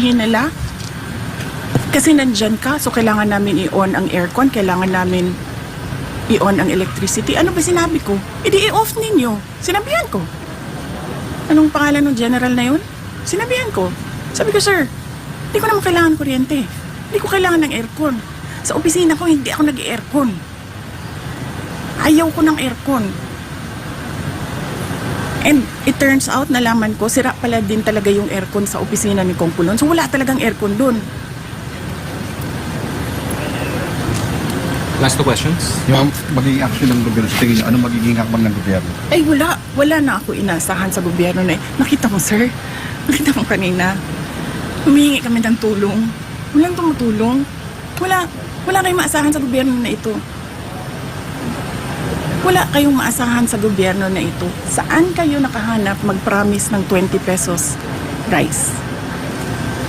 sasabihin nila, kasi nandyan ka, so kailangan namin i-on ang aircon, kailangan namin i-on ang electricity. Ano ba sinabi ko? I-off ninyo. Sinabihan ko. Anong pangalan ng general na yun? Sinabihan ko. Sabi ko, sir, hindi ko naman kailangan kuryente. Hindi ko kailangan ng aircon. Sa opisina ko, hindi ako nag-aircon. Ayaw ko ng aircon. And it turns out, nalaman ko, sira pala din talaga yung aircon sa opisina ni Kong Pulon. So wala talagang aircon dun. Last two questions. Yung magiging action ng gobyerno sa tingin niyo, anong magiging hakbang ng gobyerno? Ay wala. Wala na ako inaasahan sa gobyerno na nakita mo, sir. Nakita mo kanina. Humingi kami ng tulong. Walang tumutulong. Wala kayong maasahan sa gobyerno na ito. Wala kayong maasahan sa gobyerno na ito. Saan kayo nakahanap mag-promise ng 20 pesos rice?